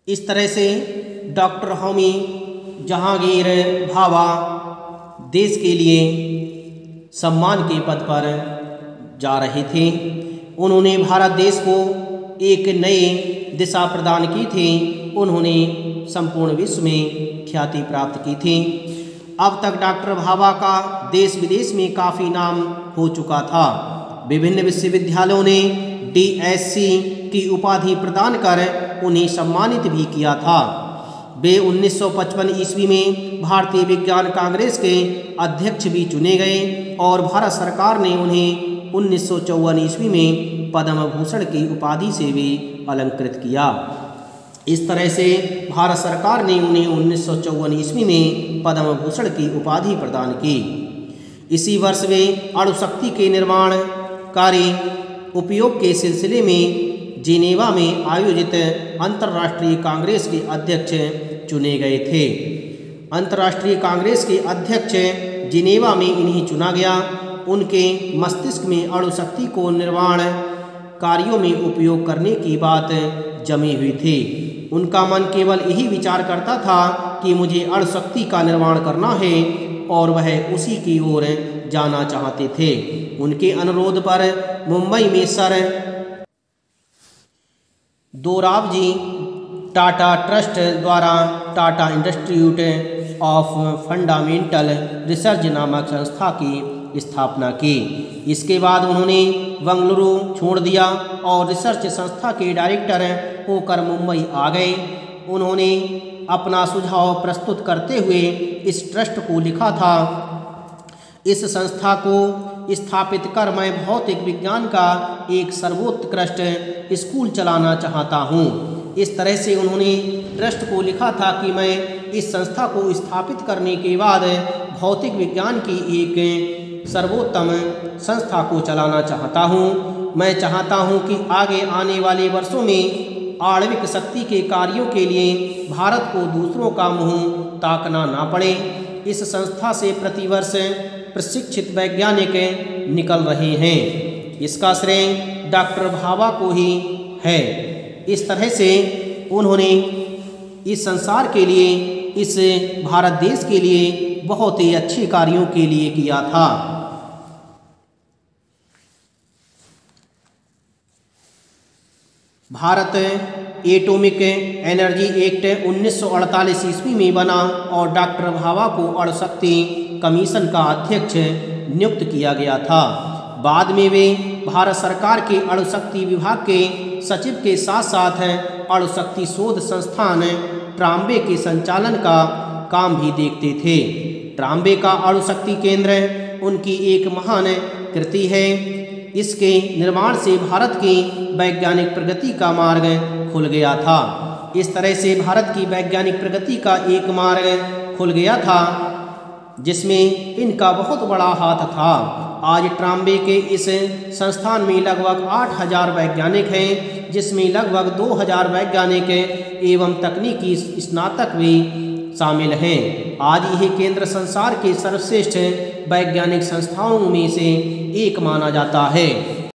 इस तरह से डॉक्टर होमी जहांगीर भाभा देश के लिए सम्मान के पद पर जा रहे थे। उन्होंने भारत देश को एक नई दिशा प्रदान की थी। उन्होंने संपूर्ण विश्व में ख्याति प्राप्त की थी। अब तक डॉक्टर भाभा का देश विदेश में काफ़ी नाम हो चुका था। विभिन्न विश्वविद्यालयों ने DSc की उपाधि प्रदान कर उन्हें सम्मानित भी किया था। वे 1955 ईस्वी में भारतीय विज्ञान कांग्रेस के अध्यक्ष भी चुने गए और भारत सरकार ने उन्हें 1954 ईस्वी में पद्म भूषण की उपाधि से भी अलंकृत किया। इस तरह से भारत सरकार ने उन्हें 1954 ईस्वी में पद्म भूषण की उपाधि प्रदान की। इसी वर्ष वे अणुशक्ति के निर्माण कार्य उपयोग के सिलसिले में जिनेवा में आयोजित अंतर्राष्ट्रीय कांग्रेस के अध्यक्ष चुने गए थे। अंतर्राष्ट्रीय कांग्रेस के अध्यक्ष जिनेवा में इन्हें चुना गया। उनके मस्तिष्क में अणुशक्ति को निर्माण कार्यों में उपयोग करने की बात जमी हुई थी। उनका मन केवल यही विचार करता था कि मुझे अणुशक्ति का निर्माण करना है और वह उसी की ओर जाना चाहते थे। उनके अनुरोध पर मुंबई में सर दोराबजी टाटा ट्रस्ट द्वारा Tata institute of fundamental research नामक संस्था की स्थापना की। इसके बाद उन्होंने बंगलुरु छोड़ दिया और रिसर्च संस्था के डायरेक्टर होकर मुंबई आ गए। उन्होंने अपना सुझाव प्रस्तुत करते हुए इस ट्रस्ट को लिखा था, इस संस्था को स्थापित कर मैं भौतिक विज्ञान का एक सर्वोत्कृष्ट स्कूल चलाना चाहता हूँ। इस तरह से उन्होंने ट्रस्ट को लिखा था कि मैं इस संस्था को स्थापित करने के बाद भौतिक विज्ञान की एक सर्वोत्तम संस्था को चलाना चाहता हूँ। मैं चाहता हूँ कि आगे आने वाले वर्षों में आणविक शक्ति के कार्यों के लिए भारत को दूसरों का मुंह ताकना ना पड़े। इस संस्था से प्रतिवर्ष प्रशिक्षित वैज्ञानिक निकल रहे हैं। इसका श्रेय डॉक्टर भाभा को ही है। इस तरह से उन्होंने इस संसार के लिए, इस भारत देश के लिए बहुत ही अच्छे कार्यों के लिए किया था। भारत एटॉमिक एनर्जी एक्ट 1948 ईस्वी में बना और डॉक्टर भाभा को अणुशक्ति कमीशन का अध्यक्ष नियुक्त किया गया था। बाद में वे भारत सरकार के अणुशक्ति विभाग के सचिव के साथ साथ अणुशक्ति शोध संस्थान ट्राम्बे के संचालन का काम भी देखते थे। ट्राम्बे का अणुशक्ति केंद्र उनकी एक महान कृति है। इसके निर्माण से भारत की वैज्ञानिक प्रगति का मार्ग खुल गया था। इस तरह से भारत की वैज्ञानिक प्रगति का एक मार्ग खुल गया था जिसमें इनका बहुत बड़ा हाथ था। आज ट्राम्बे के इस संस्थान में लगभग 8000 वैज्ञानिक हैं, जिसमें लगभग 2000 वैज्ञानिक एवं तकनीकी स्नातक भी शामिल हैं। आज यह केंद्र संसार के सर्वश्रेष्ठ वैज्ञानिक संस्थाओं में से एक माना जाता है।